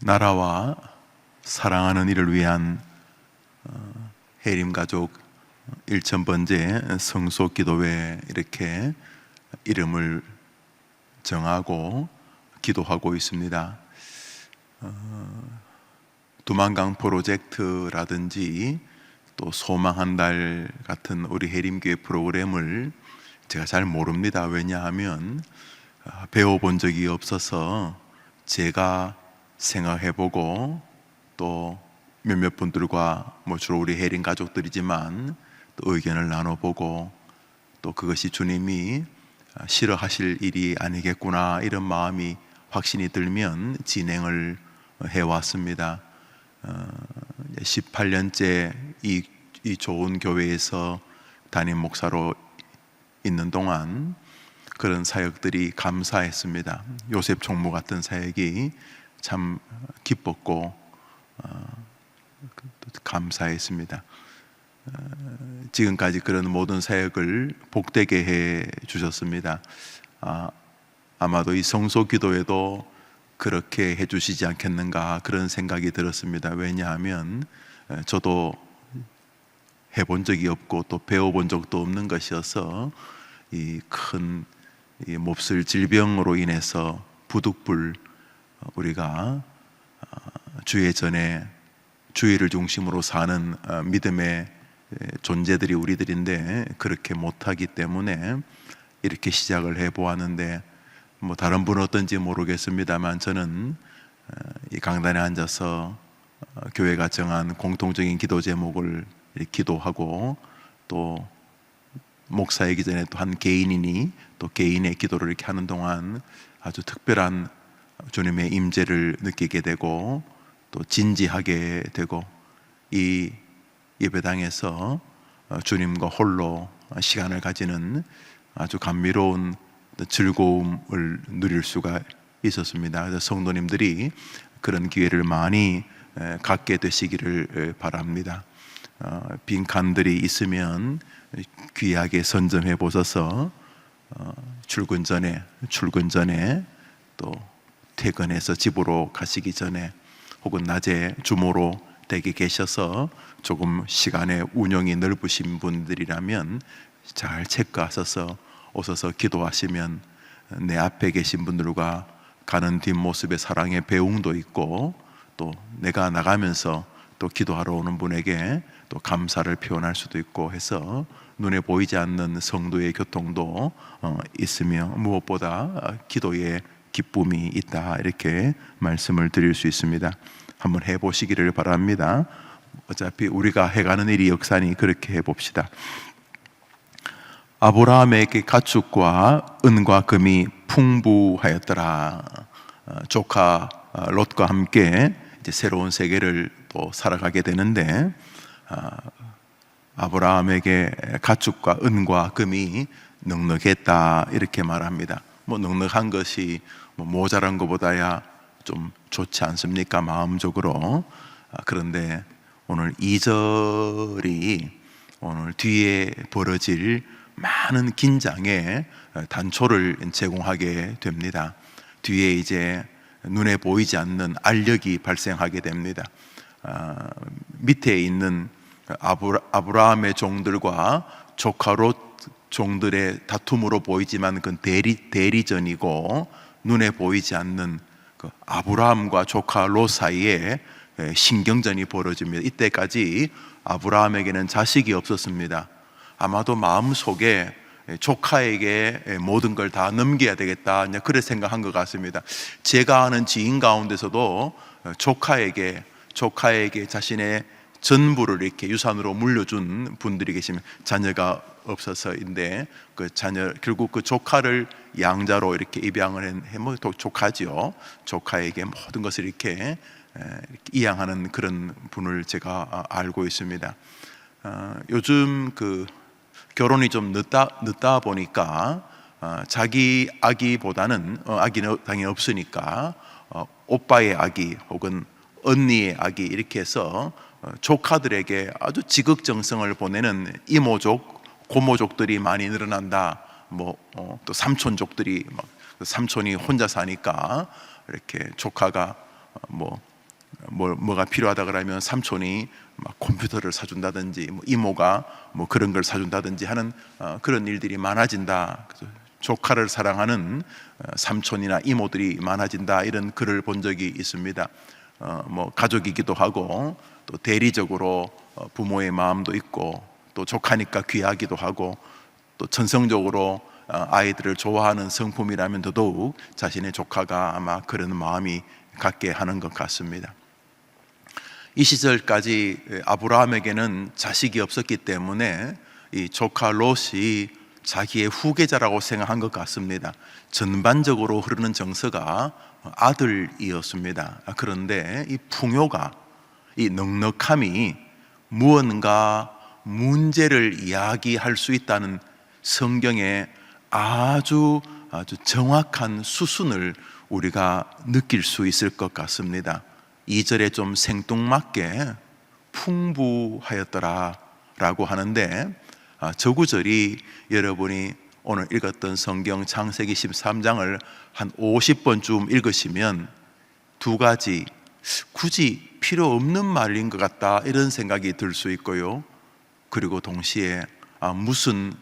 나라와 사랑하는 이를 위한 해림가족 1000번째 성소기도회 이렇게 이름을 정하고 기도하고 있습니다. 두만강 프로젝트라든지 또 소망 한 달 같은 우리 해림교회 프로그램을 제가 잘 모릅니다. 왜냐하면 배워본 적이 없어서 제가 생각해보고 또 몇몇 분들과 주로 우리 해림 가족들이지만 또 의견을 나눠보고 또 그것이 주님이 싫어하실 일이 아니겠구나 이런 마음이 확신이 들면 진행을 해왔습니다. 18년째 이 좋은 교회에서 담임 목사로 있는 동안 그런 사역들이 감사했습니다. 요셉 총무 같은 사역이 참 기뻤고 감사했습니다. 지금까지 그런 모든 사역을 복되게 해 주셨습니다. 아마도 이 성소기도에도 그렇게 해 주시지 않겠는가 그런 생각이 들었습니다. 왜냐하면 저도 해본 적이 없고 또 배워본 적도 없는 것이어서 이 큰 몹쓸 질병으로 인해서 부득불 우리가 주의 전에 주의를 중심으로 사는 믿음의 존재들이 우리들인데 그렇게 못하기 때문에 이렇게 시작을 해보았는데 다른 분은 어떤지 모르겠습니다만 저는 이 강단에 앉아서 교회가 정한 공통적인 기도 제목을 기도하고 또 목사이기 전에 또 한 개인이니 또 개인의 기도를 이렇게 하는 동안 아주 특별한 주님의 임재를 느끼게 되고 또 진지하게 되고 이 예배당에서 주님과 홀로 시간을 가지는 아주 감미로운 즐거움을 누릴 수가 있었습니다. 그래서 성도님들이 그런 기회를 많이 갖게 되시기를 바랍니다. 빈칸들이 있으면 귀하게 선점해 보셔서 출근 전에 또 퇴근해서 집으로 가시기 전에 혹은 낮에 주모로 댁에 계셔서 조금 시간의 운영이 넓으신 분들이라면 잘 체크하셔서 오셔서 기도하시면 내 앞에 계신 분들과 가는 뒷모습의 사랑의 배웅도 있고 또 내가 나가면서 또 기도하러 오는 분에게 또 감사를 표현할 수도 있고 해서 눈에 보이지 않는 성도의 교통도 있으며 무엇보다 기도에 기쁨이 있다 이렇게 말씀을 드릴 수 있습니다. 한번 해보시기를 바랍니다. 어차피 우리가 해가는 일이 역사니 그렇게 해봅시다. 아브라함에게 가축과 은과 금이 풍부하였더라. 조카 롯과 함께 이제 새로운 세계를 또 살아가게 되는데 아브라함에게 가축과 은과 금이 넉넉했다 이렇게 말합니다. 넉넉한 것이 모자란 것보다야 좀 좋지 않습니까? 마음적으로. 그런데 오늘 2절이 오늘 뒤에 벌어질 많은 긴장의 단초를 제공하게 됩니다. 뒤에 이제 눈에 보이지 않는 알력이 발생하게 됩니다. 밑에 있는 아브라함의 종들과 조카 롯 종들의 다툼으로 보이지만 그건 대리전이고 눈에 보이지 않는 그 아브라함과 조카 롯 사이에 신경전이 벌어집니다. 이때까지 아브라함에게는 자식이 없었습니다. 아마도 마음속에 조카에게 모든 걸 다 넘겨야 되겠다 그래 생각한 것 같습니다. 제가 아는 지인 가운데서도 조카에게 자신의 전부를 이렇게 유산으로 물려준 분들이 계시면 자녀가 없어서인데 그 자녀 결국 그 조카를 양자로 이렇게 입양을 조카지요. 조카에게 모든 것을 이렇게 이양하는 그런 분을 제가 알고 있습니다. 요즘 그 결혼이 좀 늦다 보니까 자기 아기보다는 아기는 당연히 없으니까 오빠의 아기 혹은 언니의 아기 이렇게 해서 조카들에게 아주 지극정성을 보내는 이모족, 고모족들이 많이 늘어난다. 또 삼촌족들이 삼촌이 혼자 사니까 이렇게 조카가 뭐가 필요하다 그러면 삼촌이 막 컴퓨터를 사준다든지 이모가 그런 걸 사준다든지 하는 그런 일들이 많아진다. 조카를 사랑하는 삼촌이나 이모들이 많아진다, 이런 글을 본 적이 있습니다. 가족이기도 하고 또 대리적으로 부모의 마음도 있고 또 조카니까 귀하기도 하고 또 전성적으로 아이들을 좋아하는 성품이라면 더더욱 자신의 조카가 아마 그런 마음이 갖게 하는 것 같습니다. 이 시절까지 아브라함에게는 자식이 없었기 때문에 이 조카 롯이 자기의 후계자라고 생각한 것 같습니다. 전반적으로 흐르는 정서가 아들이었습니다. 그런데 이 풍요가, 이 넉넉함이 무언가 문제를 이야기할 수 있다는 성경의 아주 정확한 수순을 우리가 느낄 수 있을 것 같습니다. 2절에 좀 생뚱맞게 풍부하였더라 라고 하는데, 저 구절이 여러분이 오늘 읽었던 성경 창세기 13장을 한 50번쯤 읽으시면 두 가지, 굳이 필요 없는 말인 것 같다, 이런 생각이 들 수 있고요. 그리고 동시에 무슨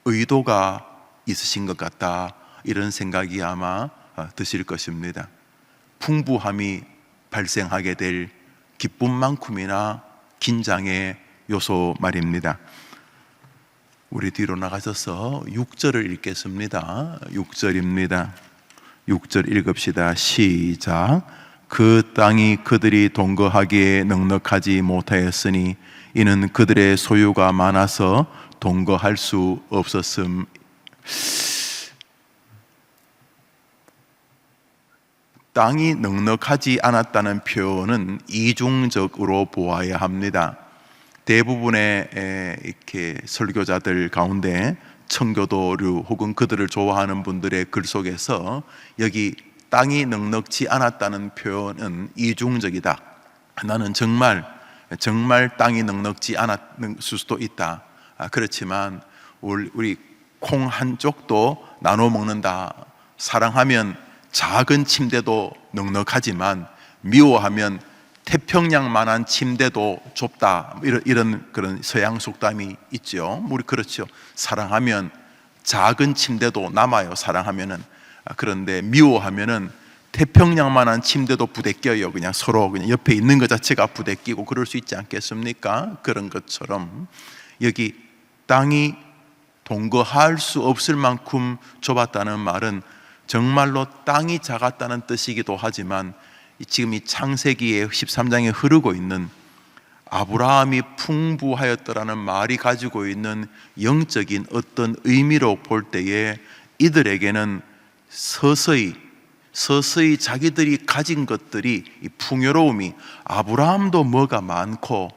의도가 있으신 것 같다, 이런 생각이 아마 드실 것입니다. 풍부함이 발생하게 될 기쁨만큼이나 긴장의 요소 말입니다. 우리 뒤로 나가셔서 6절을 읽겠습니다. 6절입니다. 6절 읽읍시다. 시작. 그 땅이 그들이 동거하기에 넉넉하지 못하였으니 이는 그들의 소유가 많아서 동거할 수 없었음. 땅이 넉넉하지 않았다는 표현은 이중적으로 보아야 합니다. 대부분의 이렇게 설교자들 가운데 청교도류 혹은 그들을 좋아하는 분들의 글 속에서 여기 땅이 넉넉지 않았다는 표현은 이중적이다. 나는 정말 땅이 넉넉지 않았을 수도 있다. 그렇지만 우리 콩 한 쪽도 나눠 먹는다. 사랑하면 작은 침대도 넉넉하지만 미워하면 태평양만한 침대도 좁다, 이런 그런 서양 속담이 있죠. 우리 그렇죠. 사랑하면 작은 침대도 남아요. 사랑하면은. 그런데 미워하면은 태평양만한 침대도 부대껴요. 그냥 서로 그냥 옆에 있는 것 자체가 부대끼고 그럴 수 있지 않겠습니까? 그런 것처럼 여기 땅이 동거할 수 없을 만큼 좁았다는 말은 정말로 땅이 작았다는 뜻이기도 하지만 지금 이 창세기의 13장에 흐르고 있는 아브라함이 풍부하였더라는 말이 가지고 있는 영적인 어떤 의미로 볼 때에 이들에게는 서서히 자기들이 가진 것들이, 이 풍요로움이, 아브라함도 뭐가 많고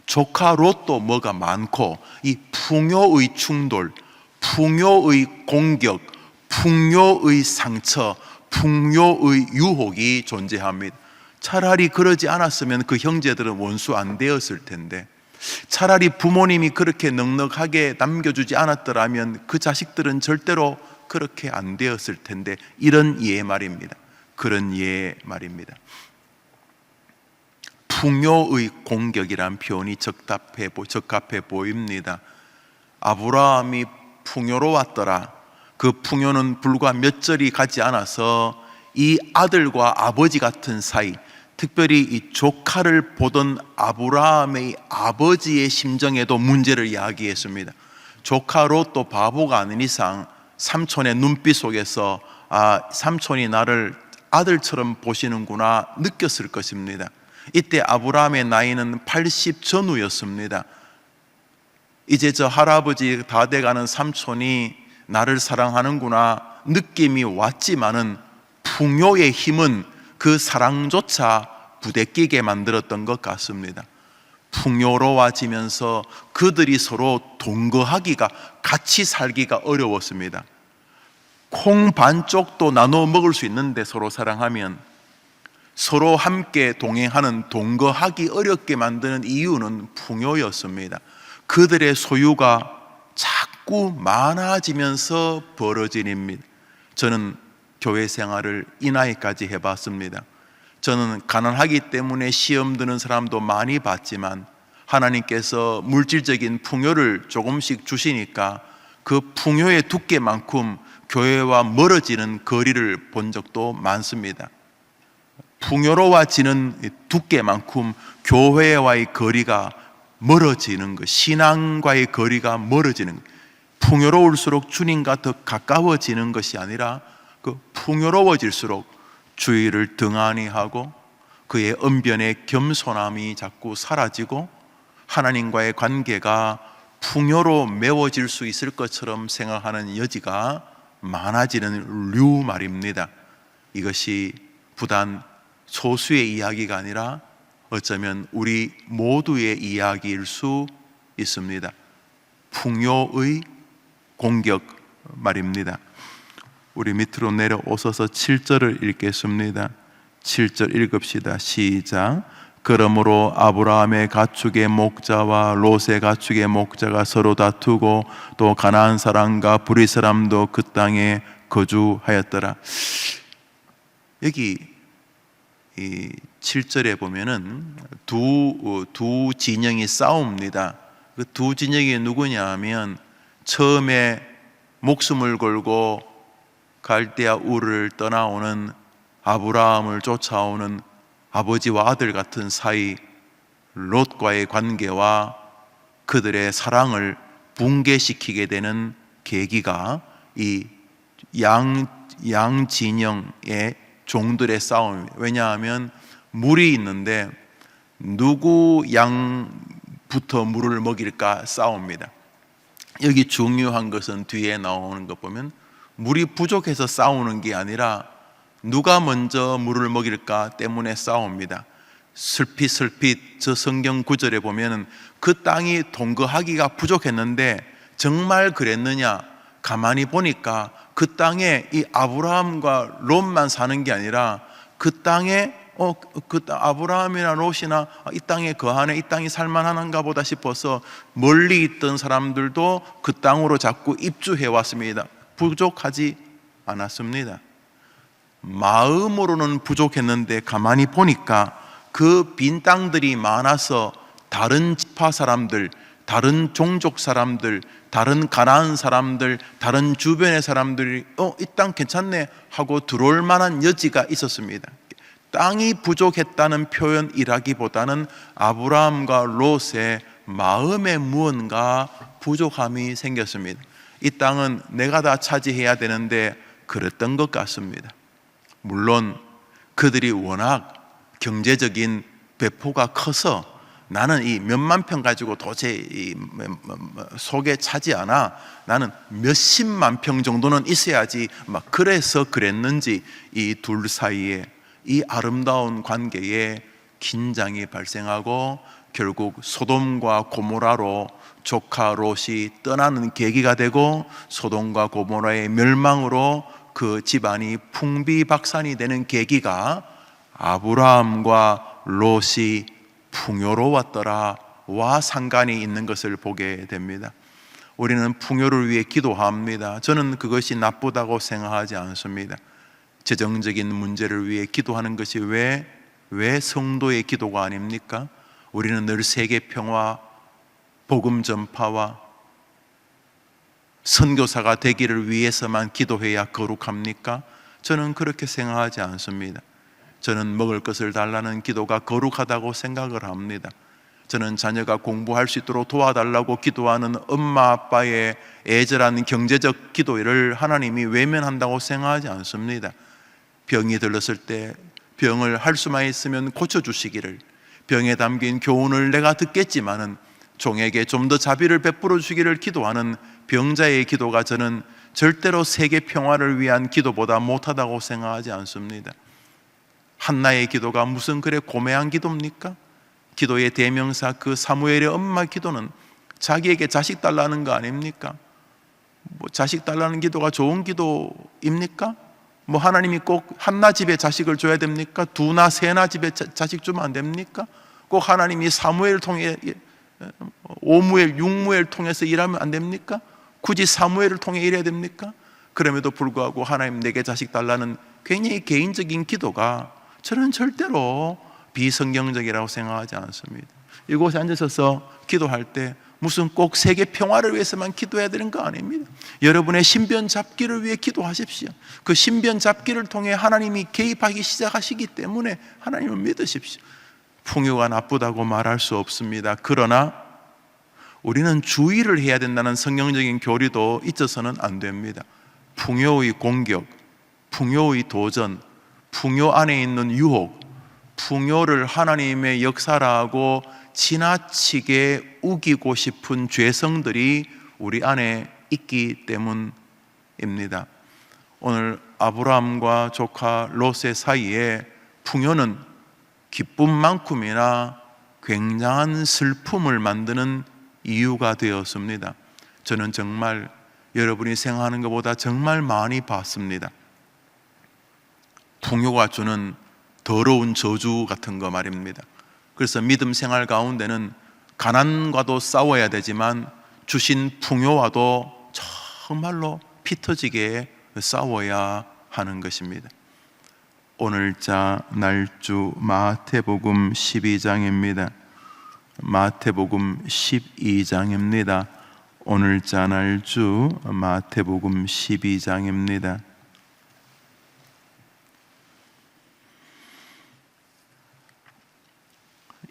조카 롯도 뭐가 많고, 이 풍요의 충돌, 풍요의 공격, 풍요의 상처, 풍요의 유혹이 존재합니다. 차라리 그러지 않았으면 그 형제들은 원수 안 되었을 텐데, 차라리 부모님이 그렇게 넉넉하게 남겨주지 않았더라면 그 자식들은 절대로 그렇게 안 되었을 텐데, 이런 예 말입니다. 그런 예 말입니다. 풍요의 공격이란 표현이 적합해 보입니다. 아브라함이 풍요로웠더라. 그 풍요는 불과 몇 절이 가지 않아서 이 아들과 아버지 같은 사이, 특별히 이 조카를 보던 아브라함의 아버지의 심정에도 문제를 야기했습니다. 조카 롯도 바보가 아닌 이상 삼촌의 눈빛 속에서 삼촌이 나를 아들처럼 보시는구나 느꼈을 것입니다. 이때 아브라함의 나이는 80 전후였습니다. 이제 저 할아버지 다 돼가는 삼촌이 나를 사랑하는구나 느낌이 왔지만은 풍요의 힘은 그 사랑조차 부대끼게 만들었던 것 같습니다. 풍요로워지면서 그들이 서로 동거하기가, 같이 살기가 어려웠습니다. 콩 반쪽도 나눠 먹을 수 있는데 서로 사랑하면, 서로 함께 동행하는, 동거하기 어렵게 만드는 이유는 풍요였습니다. 그들의 소유가 자꾸 많아지면서 벌어진 일입니다. 저는 교회 생활을 이 나이까지 해봤습니다. 저는 가난하기 때문에 시험 드는 사람도 많이 봤지만 하나님께서 물질적인 풍요를 조금씩 주시니까 그 풍요의 두께만큼 교회와 멀어지는 거리를 본 적도 많습니다. 풍요로워지는 두께만큼 교회와의 거리가 멀어지는 것, 신앙과의 거리가 멀어지는 것, 풍요로울수록 주님과 더 가까워지는 것이 아니라 그 풍요로워질수록 주의를 등한히 하고 그의 언변의 겸손함이 자꾸 사라지고 하나님과의 관계가 풍요로 메워질 수 있을 것처럼 생각하는 여지가 많아지는 류 말입니다. 이것이 부단 소수의 이야기가 아니라 어쩌면 우리 모두의 이야기일 수 있습니다. 풍요의 공격 말입니다. 우리 밑으로 내려오셔서 7절을 읽겠습니다. 7절 읽읍시다. 시작. 그러므로 아브라함의 가축의 목자와 롯의 가축의 목자가 서로 다투고 또 가나안 사람과 브리 사람도 그 땅에 거주하였더라. 여기 이 7절에 보면은 두 진영이 싸웁니다. 그 두 진영이 누구냐 하면 처음에 목숨을 걸고 갈대아 우르를 떠나오는 아브라함을 쫓아오는 아버지와 아들 같은 사이 롯과의 관계와 그들의 사랑을 붕괴시키게 되는 계기가 이 양 진영의 종들의 싸움입니다. 왜냐하면 물이 있는데 누구 양부터 물을 먹일까 싸웁니다. 여기 중요한 것은 뒤에 나오는 것 보면 물이 부족해서 싸우는 게 아니라 누가 먼저 물을 먹일까 때문에 싸웁니다. 슬핏슬핏 저 성경 구절에 보면 그 땅이 동거하기가 부족했는데 정말 그랬느냐? 가만히 보니까 그 땅에 이 아브라함과 롯만 사는 게 아니라 그 땅에 아브라함이나 롯이나 이 땅에 거하네, 이 땅이 살만한가 보다 싶어서 멀리 있던 사람들도 그 땅으로 자꾸 입주해 왔습니다. 부족하지 않았습니다. 마음으로는 부족했는데 가만히 보니까 그 빈 땅들이 많아서 다른 지파 사람들, 다른 종족 사람들, 다른 가나안 사람들, 다른 주변의 사람들이 이 땅 괜찮네 하고 들어올 만한 여지가 있었습니다. 땅이 부족했다는 표현이라기보다는 아브라함과 롯의 마음에 무언가 부족함이 생겼습니다. 이 땅은 내가 다 차지해야 되는데 그랬던 것 같습니다. 물론 그들이 워낙 경제적인 배포가 커서 나는 이 몇만 평 가지고 도저히 속에 차지 않아, 나는 몇십만 평 정도는 있어야지, 막 그래서 그랬는지 이 둘 사이에 이 아름다운 관계에 긴장이 발생하고 결국 소돔과 고모라로 조카 롯이 떠나는 계기가 되고 소돔과 고모라의 멸망으로 그 집안이 풍비박산이 되는 계기가 아브라함과 롯이 풍요로웠더라와 상관이 있는 것을 보게 됩니다. 우리는 풍요를 위해 기도합니다. 저는 그것이 나쁘다고 생각하지 않습니다. 재정적인 문제를 위해 기도하는 것이 왜 성도의 기도가 아닙니까? 우리는 늘 세계 평화, 복음 전파와 선교사가 되기를 위해서만 기도해야 거룩합니까? 저는 그렇게 생각하지 않습니다. 저는 먹을 것을 달라는 기도가 거룩하다고 생각을 합니다. 저는 자녀가 공부할 수 있도록 도와달라고 기도하는 엄마 아빠의 애절한 경제적 기도를 하나님이 외면한다고 생각하지 않습니다. 병이 들렀을 때 병을 할 수만 있으면 고쳐주시기를, 병에 담긴 교훈을 내가 듣겠지만은 종에게 좀 더 자비를 베풀어 주기를 기도하는 병자의 기도가 저는 절대로 세계 평화를 위한 기도보다 못하다고 생각하지 않습니다. 한나의 기도가 무슨 그래 고매한 기도입니까? 기도의 대명사 그 사무엘의 엄마 기도는 자기에게 자식 달라는 거 아닙니까? 자식 달라는 기도가 좋은 기도입니까? 하나님이 꼭 한나 집에 자식을 줘야 됩니까? 두나 세나 집에 자식 주면 안 됩니까? 꼭 하나님이 사무엘 통해 오무엘, 육무엘 통해서 일하면 안 됩니까? 굳이 사무엘을 통해 일해야 됩니까? 그럼에도 불구하고 하나님 내게 자식 달라는 굉장히 개인적인 기도가 저는 절대로 비성경적이라고 생각하지 않습니다. 이곳에 앉으셔서 기도할 때 무슨 꼭 세계 평화를 위해서만 기도해야 되는 거 아닙니다. 여러분의 신변 잡기를 위해 기도하십시오. 그 신변 잡기를 통해 하나님이 개입하기 시작하시기 때문에 하나님을 믿으십시오. 풍요가 나쁘다고 말할 수 없습니다. 그러나 우리는 주의를 해야 된다는 성경적인 교리도 잊어서는 안 됩니다. 풍요의 공격, 풍요의 도전, 풍요 안에 있는 유혹, 풍요를 하나님의 역사라고 지나치게 우기고 싶은 죄성들이 우리 안에 있기 때문입니다. 오늘 아브라함과 조카 롯의 사이에 풍요는 기쁨만큼이나 굉장한 슬픔을 만드는 이유가 되었습니다. 저는 정말 여러분이 생각하는 것보다 정말 많이 봤습니다. 풍요가 주는 더러운 저주 같은 거 말입니다. 그래서 믿음 생활 가운데는 가난과도 싸워야 되지만 주신 풍요와도 정말로 피 터지게 싸워야 하는 것입니다. 오늘자 날주 마태복음 12장입니다. 마태복음 12장입니다. 오늘자 날주 마태복음 12장입니다.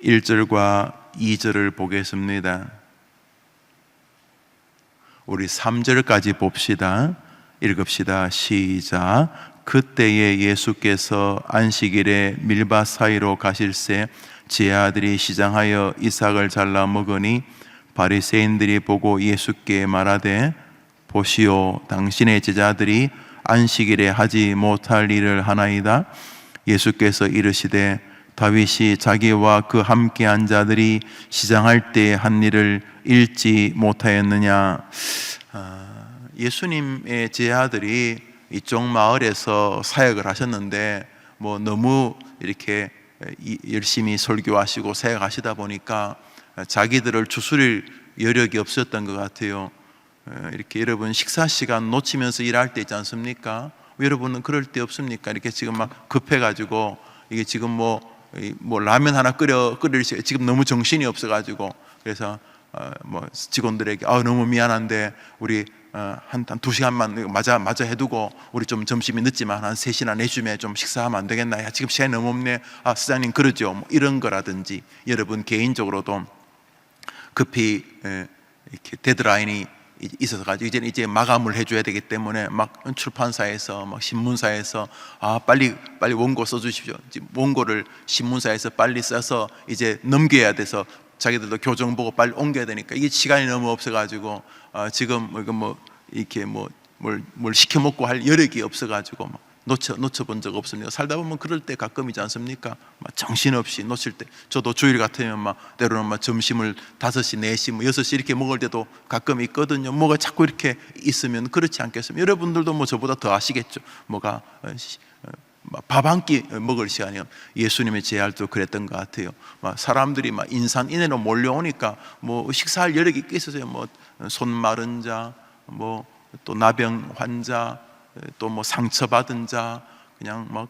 1절과 2절을 보겠습니다. 우리 3절까지 봅시다. 읽읍시다. 시작. 그때에 예수께서 안식일에 밀밭 사이로 가실새 제 아들이 시장하여 이삭을 잘라 먹으니 바리새인들이 보고 예수께 말하되 보시오, 당신의 제자들이 안식일에 하지 못할 일을 하나이다. 예수께서 이르시되 다윗이 자기와 그 함께한 자들이 시장할 때 한 일을 읽지 못하였느냐. 예수님의 제자들이 이쪽 마을에서 사역을 하셨는데 너무 이렇게 열심히 설교하시고 사역하시다 보니까 자기들을 추스릴 여력이 없었던 것 같아요. 이렇게 여러분 식사 시간 놓치면서 일할 때 있지 않습니까? 여러분은 그럴 때 없습니까? 이렇게 지금 막 급해가지고 이게 지금 뭐 라면 하나 끓일 시간 지금 너무 정신이 없어가지고 그래서 직원들에게 너무 미안한데 우리 한 2시간만 마저 해두고 우리 좀 점심이 늦지만 한 3시나 4시쯤에 좀 식사하면 안 되겠나? 야, 지금 시간이 너무 없네. 사장님 그러죠. 이런 거라든지 여러분 개인적으로도 급히 이렇게 데드라인이 있어서 가지고 이제 마감을 해줘야 되기 때문에 막 출판사에서 막 신문사에서 빨리 원고 써주십시오. 원고를 신문사에서 빨리 써서 이제 넘겨야 돼서 자기들도 교정 보고 빨리 옮겨야 되니까 이게 시간이 너무 없어가지고 지금 이렇게 뭘 시켜 먹고 할 여력이 없어가지고 놓쳐본 적 없습니다. 살다 보면 그럴 때 가끔이지 않습니까? 정신없이 놓칠 때. 저도 주일 같으면 때로는 점심을 5시, 4시, 6시 이렇게 먹을 때도 가끔 있거든요. 뭐가 자꾸 이렇게 있으면 그렇지 않겠습니까? 여러분들도 저보다 더 아시겠죠. 밥 한 끼 먹을 시간이요. 예수님의 제할 도 그랬던 것 같아요. 사람들이 인산인해로 몰려오니까 식사할 여력이 있어서요. 손 마른 자, 또 나병 환자, 또 상처받은 자, 그냥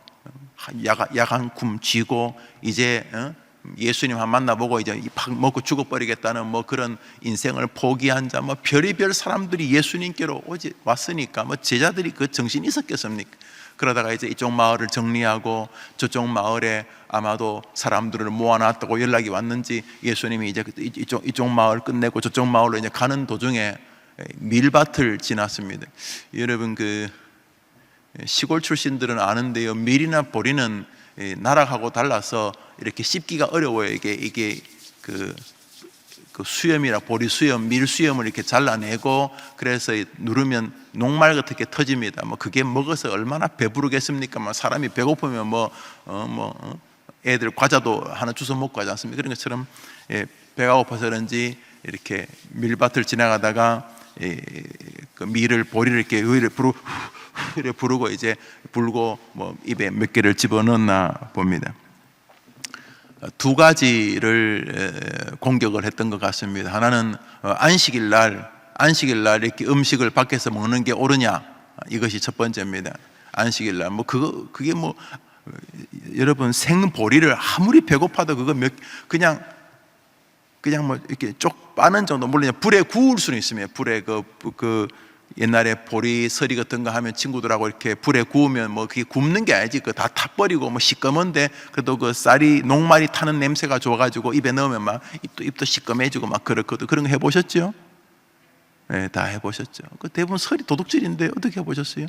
야간 굶쥐고 이제 예수님 한 만나보고 이제 팍 먹고 죽어버리겠다는 그런 인생을 포기한 자, 별의별 사람들이 예수님께로 왔으니까 제자들이 그 정신이 있었겠습니까? 그러다가 이제 이쪽 마을을 정리하고 저쪽 마을에 아마도 사람들을 모아놨다고 연락이 왔는지 예수님이 이제 이쪽 마을 끝내고 저쪽 마을로 이제 가는 도중에 밀밭을 지났습니다. 여러분 시골 출신들은 아는데요, 밀이나 보리는 나락하고 달라서 이렇게 씹기가 어려워요. 이게 그 수염이라 보리 수염, 밀 수염을 이렇게 잘라내고 그래서 누르면 녹말 같게 터집니다. 그게 먹어서 얼마나 배부르겠습니까? 사람이 배고프면 애들 과자도 하나 주워 먹고 하지 않습니까? 그런 것처럼 배가 고파서 그런지 이렇게 밀밭을 지나가다가 그 밀을 보리를 이렇게 부르고 이제 불고 입에 몇 개를 집어넣나 봅니다. 두 가지를 공격을 했던 것 같습니다. 하나는 안식일 날 이렇게 음식을 밖에서 먹는 게 옳으냐, 이것이 첫 번째입니다. 안식일 날 그게 여러분 생보리를 아무리 배고파도 그거 그냥 뭐 이렇게 쪽 빠는 정도, 물론 불에 구울 수는 있으면, 불에 그 옛날에 보리 서리 같은 거 하면 친구들하고 이렇게 불에 구우면 뭐 그게 굽는 게 아니지, 그거 다 타버리고 뭐 시꺼먼데 그래도 그 쌀이 녹말이 타는 냄새가 좋아가지고 입에 넣으면 막 입도 시꺼매지고 막 그렇거든. 그런 거 해보셨죠? 네, 다 해보셨죠. 그 대부분 설이 도둑질인데 어떻게 해보셨어요?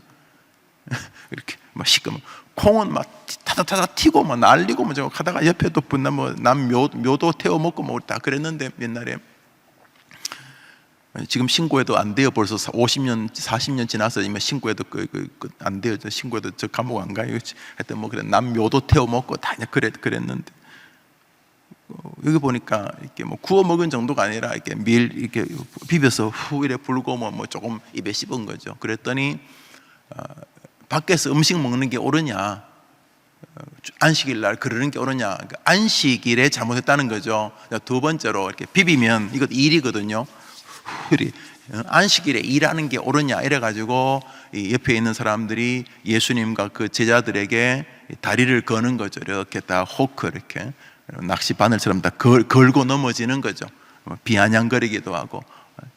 이렇게 막 시꺼먼, 콩은 막 타다타다 튀고 막 날리고 뭐 저거 하다가 옆에 또 분나 남 묘도 태워 먹고 뭐 다 그랬는데, 옛날에. 지금 신고해도 안 돼요. 벌써 50년, 40년 지나서 이면 신고해도 안 돼요. 신고해도 저 감옥 안 가요. 하여튼 뭐 그래, 남 묘도 태워 먹고 다 그랬는데, 여기 보니까 이렇게 뭐 구워 먹은 정도가 아니라 이렇게 밀 이렇게 비벼서 후 이래 불고 뭐 조금 입에 씹은 거죠. 그랬더니 밖에서 음식 먹는 게 옳으냐, 안식일 날 그러는 게 옳으냐, 그러니까 안식일에 잘못했다는 거죠. 두 번째로 이렇게 비비면 이것 일이거든요. 안식일에 일하는 게 옳으냐 이래가지고 옆에 있는 사람들이 예수님과 그 제자들에게 다리를 거는 거죠. 이렇게 다 호크, 이렇게 낚시 바늘처럼 다 걸고 넘어지는 거죠. 비아냥거리기도 하고,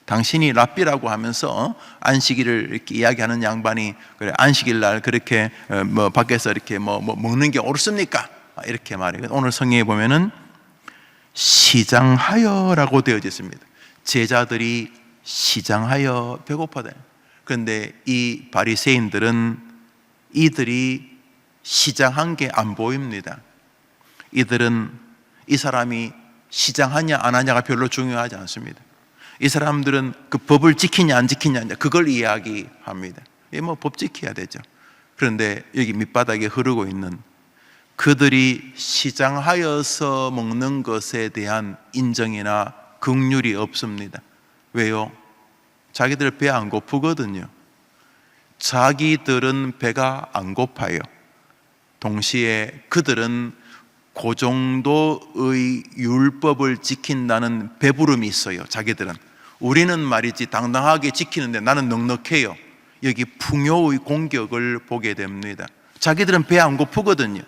당신이 랍비라고 하면서 안식일을 이렇게 이야기하는 양반이 그래 안식일 날 그렇게 뭐 밖에서 이렇게 뭐 먹는 게 옳습니까? 이렇게 말해요. 오늘 성경에 보면은 시장하여라고 되어져 있습니다. 제자들이 시장하여 배고파다. 그런데 이 바리새인들은 이들이 시장한 게 안 보입니다. 이들은 이 사람이 시장하냐 안 하냐가 별로 중요하지 않습니다. 이 사람들은 그 법을 지키냐 안 지키냐 그걸 이야기합니다. 뭐 법 지켜야 되죠. 그런데 여기 밑바닥에 흐르고 있는 그들이 시장하여서 먹는 것에 대한 인정이나 긍휼이 없습니다. 왜요? 자기들 배 안 고프거든요. 자기들은 배가 안 고파요. 동시에 그들은 그 정도의 율법을 지킨다는 배부름이 있어요. 자기들은. 우리는 말이지 당당하게 지키는데 나는 넉넉해요. 여기 풍요의 공격을 보게 됩니다. 자기들은 배 안 고프거든요.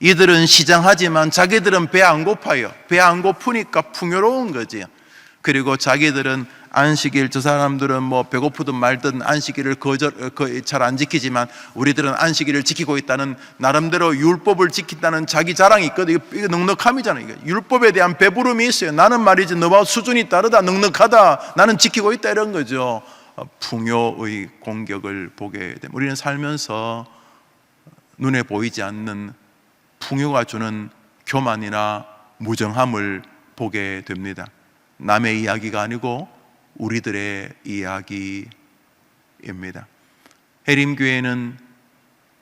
이들은 시장하지만 자기들은 배 안 고파요. 배 안 고프니까 풍요로운 거지요. 그리고 자기들은 안식일, 저 사람들은 뭐 배고프든 말든 안식일을 잘 안 지키지만 우리들은 안식일을 지키고 있다는 나름대로 율법을 지킨다는 자기 자랑이 있거든요. 이거 넉넉함이잖아요. 이거 율법에 대한 배부름이 있어요. 나는 말이지 너와 수준이 다르다, 넉넉하다, 나는 지키고 있다, 이런 거죠. 풍요의 공격을 보게 됩니다. 우리는 살면서 눈에 보이지 않는 풍요가 주는 교만이나 무정함을 보게 됩니다. 남의 이야기가 아니고 우리들의 이야기입니다. 해림교회는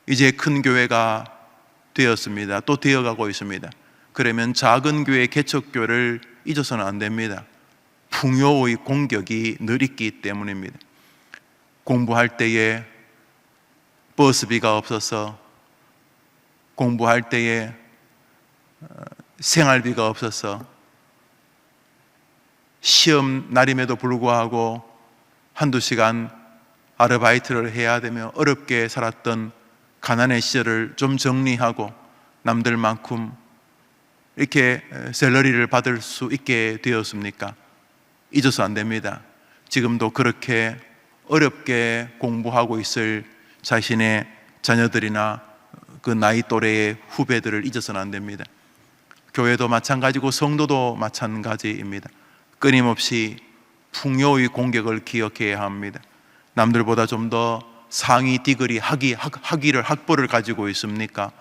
이제 큰 교회가 되었습니다. 또 되어가고 있습니다. 그러면 작은 교회, 개척교를 잊어서는 안 됩니다. 풍요의 공격이 늘 있기 때문입니다. 공부할 때에 버스비가 없어서, 공부할 때에 생활비가 없어서, 시험 날임에도 불구하고 한두 시간 아르바이트를 해야 되며 어렵게 살았던 가난의 시절을 좀 정리하고 남들만큼 이렇게 샐러리를 받을 수 있게 되었습니까? 잊어서 안 됩니다. 지금도 그렇게 어렵게 공부하고 있을 자신의 자녀들이나 그 나이 또래의 후배들을 잊어서는 안 됩니다. 교회도 마찬가지고 성도도 마찬가지입니다. 끊임없이 풍요의 공격을 기억해야 합니다. 남들보다 좀 더 상위 디그리 학벌을 가지고 있습니까?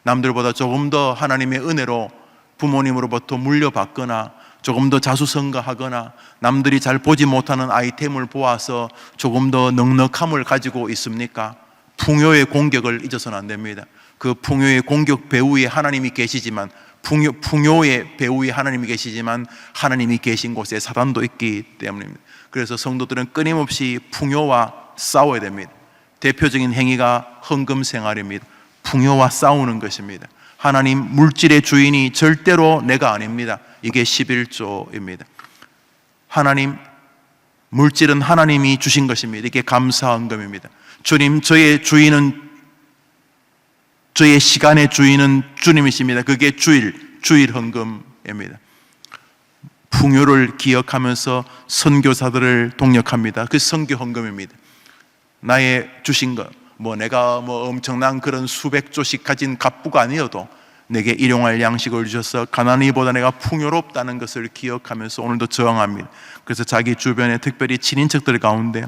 남들보다 조금 더 하나님의 은혜로 부모님으로부터 물려받거나 조금 더 자수성가하거나 남들이 잘 보지 못하는 아이템을 보아서 조금 더 넉넉함을 가지고 있습니까? 풍요의 공격을 잊어서는 안 됩니다. 그 풍요의 공격 배후에 하나님이 계시지만, 풍요의 배후에 하나님이 계시지만 하나님이 계신 곳에 사단도 있기 때문입니다. 그래서 성도들은 끊임없이 풍요와 싸워야 됩니다. 대표적인 행위가 헌금 생활입니다. 풍요와 싸우는 것입니다. 하나님, 물질의 주인이 절대로 내가 아닙니다. 이게 11조입니다. 하나님, 물질은 하나님이 주신 것입니다. 이게 감사헌금입니다. 주님, 저의 주인은 저의 시간의 주인은 주님이십니다. 그게 주일 헌금입니다. 풍요를 기억하면서 선교사들을 동력합니다. 그 선교 헌금입니다. 나의 주신 것, 내가 엄청난 그런 수백 조씩 가진 갑부가 아니어도 내게 일용할 양식을 주셔서 가난이보다 내가 풍요롭다는 것을 기억하면서 오늘도 저항합니다. 그래서 자기 주변에 특별히 친인척들 가운데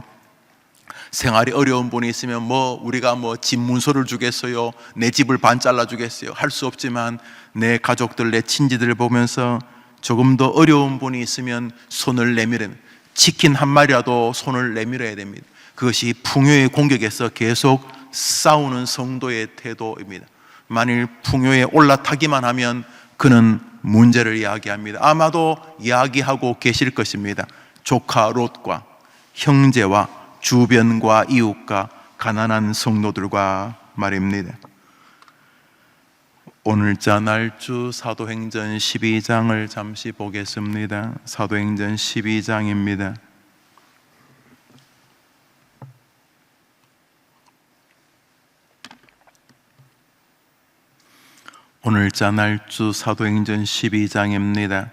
생활이 어려운 분이 있으면 우리가 집 문서를 주겠어요, 내 집을 반 잘라 주겠어요, 할 수 없지만 내 가족들, 내 친지들을 보면서 조금 더 어려운 분이 있으면 손을 내밀어야 됩니다. 치킨 한 마리라도 손을 내밀어야 됩니다. 그것이 풍요의 공격에서 계속 싸우는 성도의 태도입니다. 만일 풍요에 올라타기만 하면 그는 문제를 이야기합니다. 아마도 이야기하고 계실 것입니다. 조카 롯과 형제와 주변과 이웃과 가난한 성도들과 말입니다. 오늘자 날주 사도행전 12장을 잠시 보겠습니다. 사도행전 12장입니다. 오늘자 날주 사도행전 12장입니다.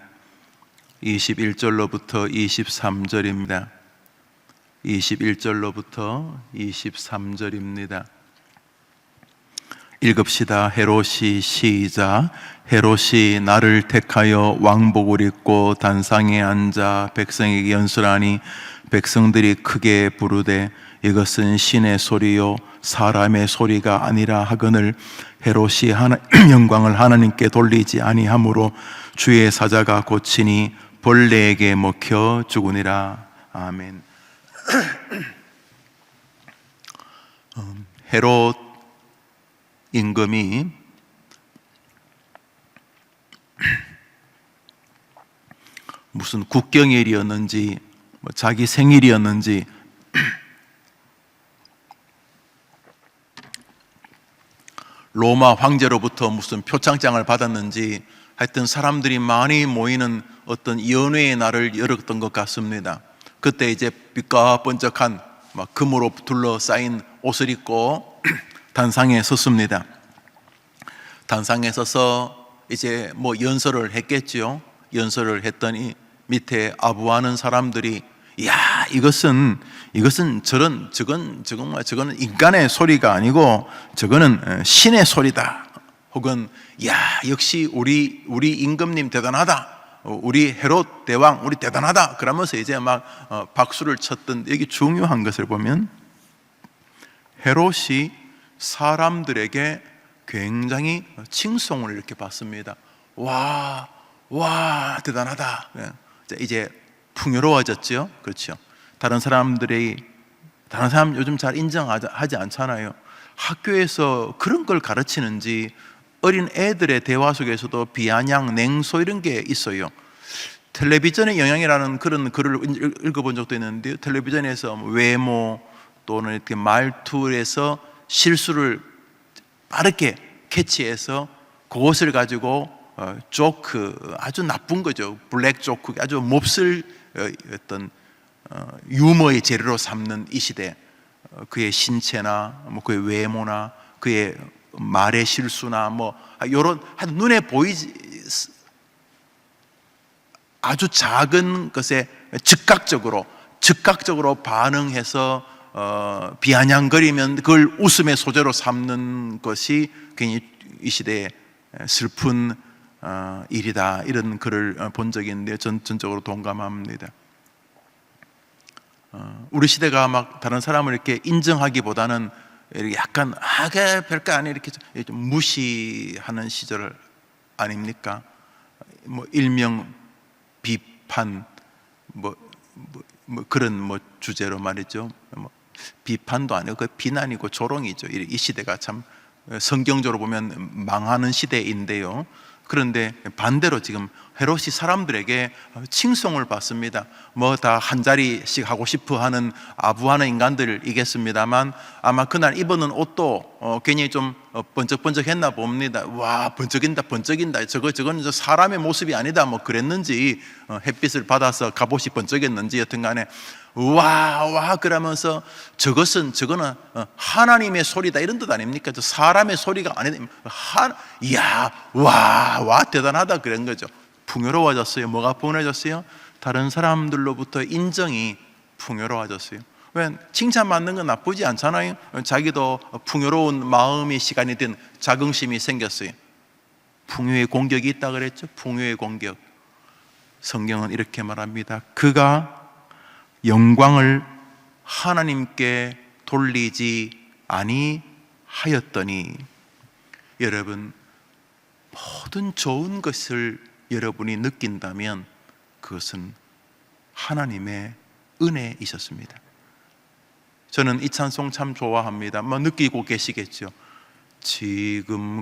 21절로부터 23절입니다. 21절로부터 23절입니다. 읽읍시다. 헤롯이 시작. 헤롯이 나를 택하여 왕복을 입고 단상에 앉아 백성에게 연설하니 백성들이 크게 부르되 이것은 신의 소리요 사람의 소리가 아니라 하거늘 헤롯이 영광을 하나님께 돌리지 아니하므로 주의 사자가 고치니 벌레에게 먹혀 죽으니라. 아멘. 헤롯 임금이 무슨 국경일이었는지 자기 생일이었는지 로마 황제로부터 무슨 표창장을 받았는지 하여튼 사람들이 많이 모이는 어떤 연회의 날을 열었던 것 같습니다. 그때 이제 빛과 번쩍한 금으로 둘러싸인 옷을 입고 단상에 섰습니다. 단상에 서서 이제 연설을 했겠지요. 연설을 했더니 밑에 아부하는 사람들이 이것은 저거는 인간의 소리가 아니고 저거는 신의 소리다. 혹은 역시 우리 임금님 대단하다. 우리 헤롯 대왕 우리 대단하다. 그러면서 이제 박수를 쳤던, 여기 중요한 것을 보면 헤롯이 사람들에게 굉장히 칭송을 이렇게 받습니다. 와 대단하다. 이제 풍요로워졌죠. 그렇죠. 다른 사람 요즘 잘 인정하지 않잖아요. 학교에서 그런 걸 가르치는지 어린 애들의 대화 속에서도 비아냥, 냉소 이런 게 있어요. 텔레비전의 영향이라는 그런 글을 읽어본 적도 있는데, 텔레비전에서 외모 또는 이렇게 말투에서 실수를 빠르게 캐치해서 그것을 가지고 조크, 아주 나쁜 거죠. 블랙 조크, 아주 몹쓸 어떤 유머의 재료로 삼는 이 시대, 그의 신체나 그의 외모나 그의 말의 실수나 이런 눈에 보이지 아주 작은 것에 즉각적으로 반응해서 비아냥거리면 그걸 웃음의 소재로 삼는 것이 굉장히 이 시대의 슬픈 일이다. 이런 글을 본 적이 있는데 전 전적으로 동감합니다. 우리 시대가 다른 사람을 이렇게 인정하기보다는 약간 그게 별거 아니야 이렇게 좀 무시하는 시절 아닙니까? 일명 비판 그런 주제로 말이죠. 비판도 아니고 그 비난이고 조롱이죠. 이 시대가 참 성경적으로 보면 망하는 시대인데요. 그런데 반대로 지금 헤롯이 사람들에게 칭송을 받습니다. 다 한 자리씩 하고 싶어 하는 아부하는 인간들이겠습니다만 아마 그날 입은 옷도 괜히 좀 번쩍번쩍했나 봅니다. 와, 번쩍인다. 저건 사람의 모습이 아니다. 그랬는지 햇빛을 받아서 갑옷이 번쩍했는지 여튼간에 와 그러면서 저거는 하나님의 소리다 이런 뜻 아닙니까? 저 사람의 소리가 아니다. 이야 와 대단하다 그런 거죠. 풍요로워졌어요. 뭐가 풍요로워졌어요? 다른 사람들로부터 인정이 풍요로워졌어요. 왜? 칭찬받는 건 나쁘지 않잖아요. 자기도 풍요로운 마음의 시간이 된 자긍심이 생겼어요. 풍요의 공격이 있다 그랬죠. 풍요의 공격. 성경은 이렇게 말합니다. 그가 영광을 하나님께 돌리지 아니하였더니. 여러분, 모든 좋은 것을 여러분이 느낀다면 그것은 하나님의 은혜이셨습니다. 저는 이 찬송 참 좋아합니다. 느끼고 계시겠죠. 지금까지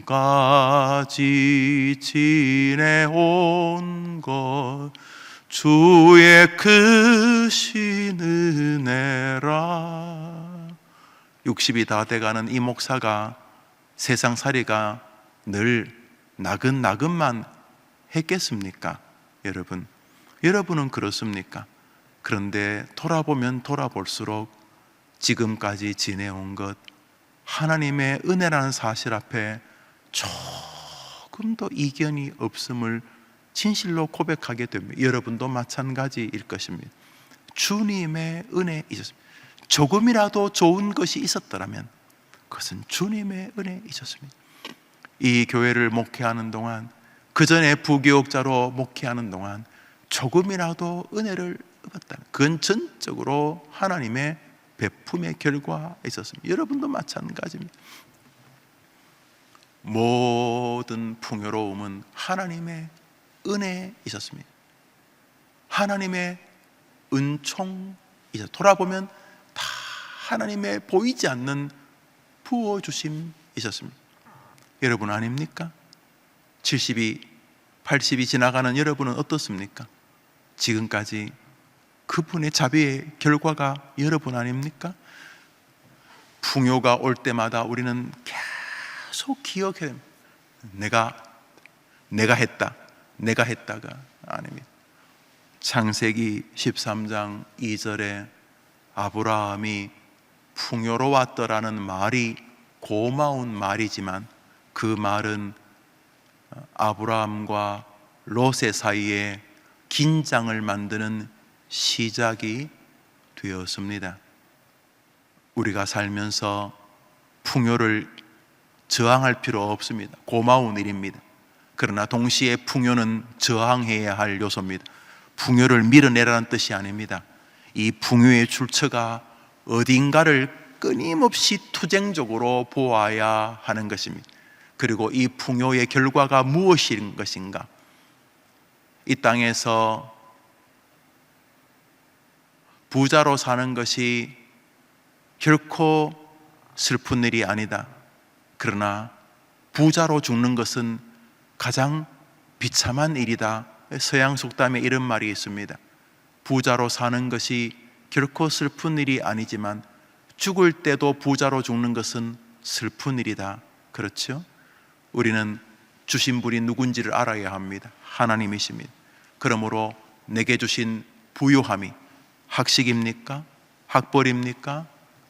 지내온 것 주의 크신 은혜라. 60이 다 돼가는 이 목사가 세상살이가 늘 나긋나긋만 했겠습니까? 여러분은 그렇습니까? 그런데 돌아보면 돌아볼수록 지금까지 지내온 것 하나님의 은혜라는 사실 앞에 조금 더 이견이 없음을 진실로 고백하게 됩니다. 여러분도 마찬가지일 것입니다. 주님의 은혜이셨습니다. 조금이라도 좋은 것이 있었더라면 그것은 주님의 은혜이셨습니다. 이 교회를 목회하는 동안, 그 전에 부교육자로 목회하는 동안 조금이라도 은혜를 얻었다면 그건 전적으로 하나님의 베품의 결과가 있었습니다. 여러분도 마찬가지입니다. 모든 풍요로움은 하나님의 은혜에 있었습니다. 하나님의 은총이죠. 돌아보면 다 하나님의 보이지 않는 부어주심이 있었습니다. 여러분 아닙니까? 70이 80이 지나가는 여러분은 어떻습니까? 지금까지 그분의 자비의 결과가 여러분 아닙니까? 풍요가 올 때마다 우리는 계속 기억해야 됩니다. 내가 했다가 아닙니다. 창세기 13장 2절에 아브라함이 풍요로웠더라는 말이 고마운 말이지만 그 말은 아브라함과 롯의 사이에 긴장을 만드는 시작이 되었습니다. 우리가 살면서 풍요를 저항할 필요 없습니다. 고마운 일입니다. 그러나 동시에 풍요는 저항해야 할 요소입니다. 풍요를 밀어내라는 뜻이 아닙니다. 이 풍요의 출처가 어딘가를 끊임없이 투쟁적으로 보아야 하는 것입니다. 그리고 이 풍요의 결과가 무엇인 것인가? 이 땅에서 부자로 사는 것이 결코 슬픈 일이 아니다. 그러나 부자로 죽는 것은 가장 비참한 일이다. 서양 속담에 이런 말이 있습니다. 부자로 사는 것이 결코 슬픈 일이 아니지만 죽을 때도 부자로 죽는 것은 슬픈 일이다. 그렇죠? 우리는 주신 분이 누군지를 알아야 합니다. 하나님이십니다. 그러므로 내게 주신 부요함이 학식입니까? 학벌입니까?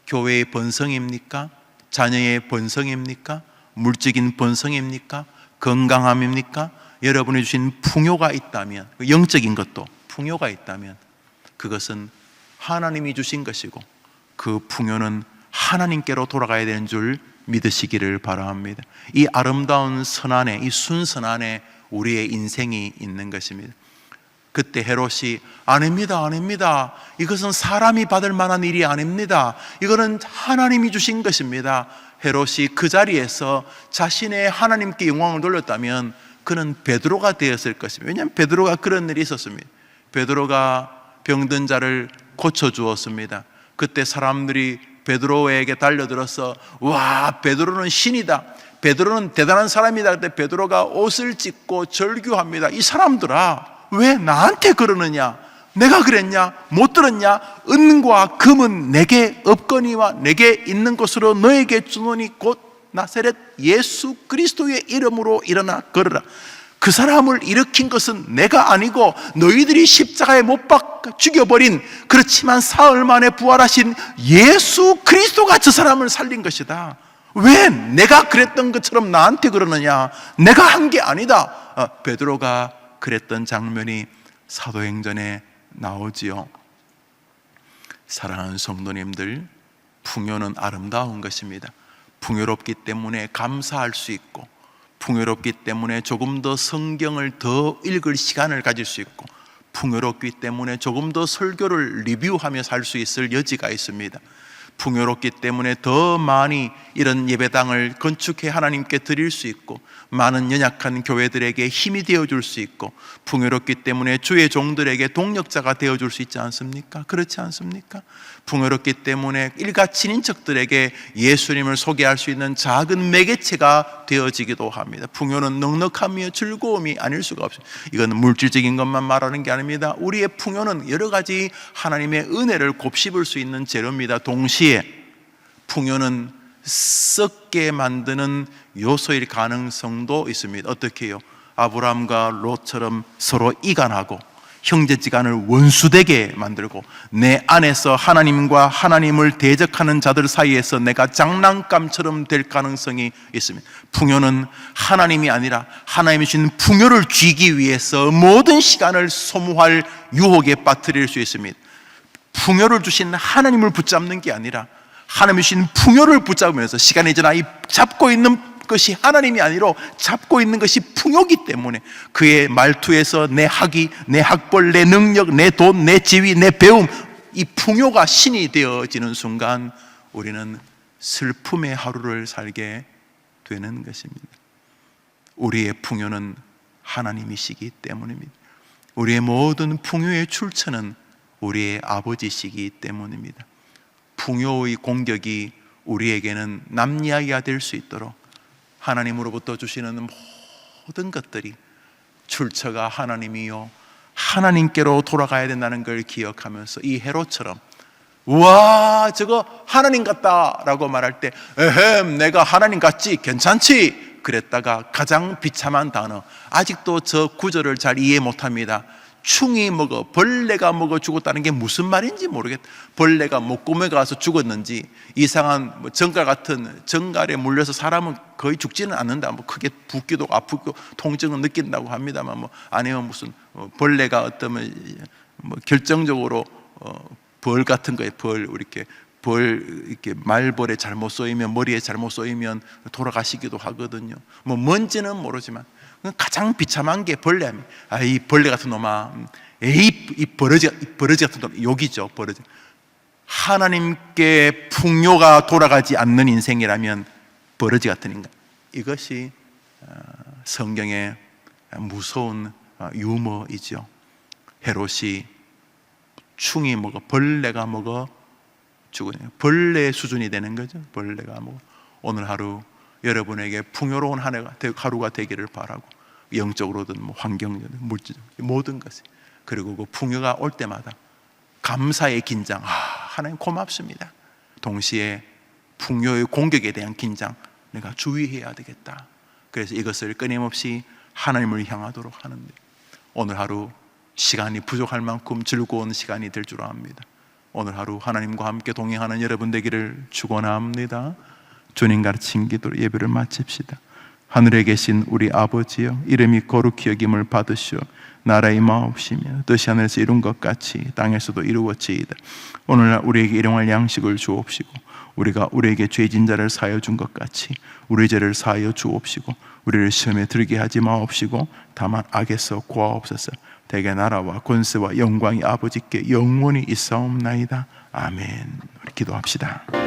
교회의 번성입니까? 자녀의 번성입니까? 물질적인 번성입니까? 건강함입니까? 여러분이 주신 풍요가 있다면, 영적인 것도 풍요가 있다면 그것은 하나님이 주신 것이고 그 풍요는 하나님께로 돌아가야 되는 줄 믿으시기를 바랍니다. 이 아름다운 선안에, 이 순선 안에 우리의 인생이 있는 것입니다. 그때 헤롯이 아닙니다. 이것은 사람이 받을 만한 일이 아닙니다. 이거는 하나님이 주신 것입니다. 헤롯이 그 자리에서 자신의 하나님께 영광을 돌렸다면 그는 베드로가 되었을 것입니다. 왜냐하면 베드로가 그런 일이 있었습니다. 베드로가 병든 자를 고쳐주었습니다. 그때 사람들이 베드로에게 달려들어서 와, 베드로는 신이다, 베드로는 대단한 사람이다. 그때 베드로가 옷을 찢고 절규합니다. 이 사람들아, 왜 나한테 그러느냐? 내가 그랬냐? 못 들었냐? 은과 금은 내게 없거니와 내게 있는 것으로 너에게 주노니 곧 나사렛 예수 그리스도의 이름으로 일어나 걸으라. 그 사람을 일으킨 것은 내가 아니고 너희들이 십자가에 못 박아 죽여버린, 그렇지만 사흘 만에 부활하신 예수 그리스도가 저 사람을 살린 것이다. 왜 내가 그랬던 것처럼 나한테 그러느냐? 내가 한 게 아니다. 베드로가 그랬던 장면이 사도행전에 나오지요. 사랑하는 성도님들, 풍요는 아름다운 것입니다. 풍요롭기 때문에 감사할 수 있고, 풍요롭기 때문에 조금 더 성경을 더 읽을 시간을 가질 수 있고, 풍요롭기 때문에 조금 더 설교를 리뷰하며 살 수 있을 여지가 있습니다. 풍요롭기 때문에 더 많이 이런 예배당을 건축해 하나님께 드릴 수 있고, 많은 연약한 교회들에게 힘이 되어줄 수 있고, 풍요롭기 때문에 주의 종들에게 동력자가 되어줄 수 있지 않습니까? 그렇지 않습니까? 풍요롭기 때문에 일가 친인척들에게 예수님을 소개할 수 있는 작은 매개체가 되어지기도 합니다. 풍요는 넉넉함이요 즐거움이 아닐 수가 없습니다. 이건 물질적인 것만 말하는 게 아닙니다. 우리의 풍요는 여러 가지 하나님의 은혜를 곱씹을 수 있는 재료입니다. 동시에 풍요는 썩게 만드는 요소일 가능성도 있습니다. 어떻게 해요? 아브라함과 롯처럼 서로 이간하고 형제지간을 원수되게 만들고, 내 안에서 하나님과 하나님을 대적하는 자들 사이에서 내가 장난감처럼 될 가능성이 있습니다. 풍요는 하나님이 아니라 하나님이 주신 풍요를 쥐기 위해서 모든 시간을 소모할 유혹에 빠뜨릴 수 있습니다. 풍요를 주신 하나님을 붙잡는 게 아니라 하나님이 주신 풍요를 붙잡으면서 시간이 지나 이 잡고 있는 것이 하나님이 아니라 잡고 있는 것이 풍요기 때문에 그의 말투에서 내 학위, 내 학벌, 내 능력, 내 돈, 내 지위, 내 배움, 이 풍요가 신이 되어지는 순간 우리는 슬픔의 하루를 살게 되는 것입니다. 우리의 풍요는 하나님이시기 때문입니다. 우리의 모든 풍요의 출처는 우리의 아버지시기 때문입니다. 풍요의 공격이 우리에게는 남 이야기가 될 수 있도록 하나님으로부터 주시는 모든 것들이 출처가 하나님이요 하나님께로 돌아가야 된다는 걸 기억하면서 이 헤롯처럼 와 저거 하나님 같다 라고 말할 때 에헴 내가 하나님 같지 괜찮지 그랬다가 가장 비참한 단어, 아직도 저 구절을 잘 이해 못합니다. 충이 먹어 벌레가 먹어 죽었다는 게 무슨 말인지 모르겠다. 벌레가 목구멍에 가서 죽었는지, 이상한 정갈 같은 정갈에 물려서 사람은 거의 죽지는 않는다. 크게 붓기도 아프고 통증은 느낀다고 합니다만 아니면 무슨 벌레가 어떤 결정적으로 벌 같은 거에 이렇게 말벌에 잘못 쏘이면, 머리에 잘못 쏘이면 돌아가시기도 하거든요. 뭔지는 모르지만 가장 비참한 게 벌레입니다. 이 벌레 같은 놈아, 이 버러지 같은 놈, 욕이죠. 버러지. 하나님께 풍요가 돌아가지 않는 인생이라면 버러지 같은 인간. 이것이 성경의 무서운 유머이죠. 헤롯이 충이 먹어 벌레가 먹어 죽으냐, 벌레 수준이 되는 거죠. 벌레가 먹어. 오늘 하루 여러분에게 풍요로운 하루가 되기를 바라고, 영적으로든 환경적으로든 물질적으로 모든 것이, 그리고 그 풍요가 올 때마다 감사의 긴장, 하나님 고맙습니다. 동시에 풍요의 공격에 대한 긴장, 내가 주의해야 되겠다. 그래서 이것을 끊임없이 하나님을 향하도록 하는데, 오늘 하루 시간이 부족할 만큼 즐거운 시간이 될 줄 압니다. 오늘 하루 하나님과 함께 동행하는 여러분 되기를 축원합니다. 주님 가르친 기도로 예배를 마칩시다. 하늘에 계신 우리 아버지여, 이름이 거룩히 여김을 받으시오. 나라의 마옵시며 뜻이 하늘에서 이룬 것 같이 땅에서도 이루어지이다. 오늘날 우리에게 일용할 양식을 주옵시고, 우리가 우리에게 죄진 자를 사하여 준 것 같이 우리 죄를 사하여 주옵시고, 우리를 시험에 들게 하지 마옵시고 다만 악에서 구하옵소서. 대개 나라와 권세와 영광이 아버지께 영원히 있사옵나이다. 아멘. 우리 기도합시다.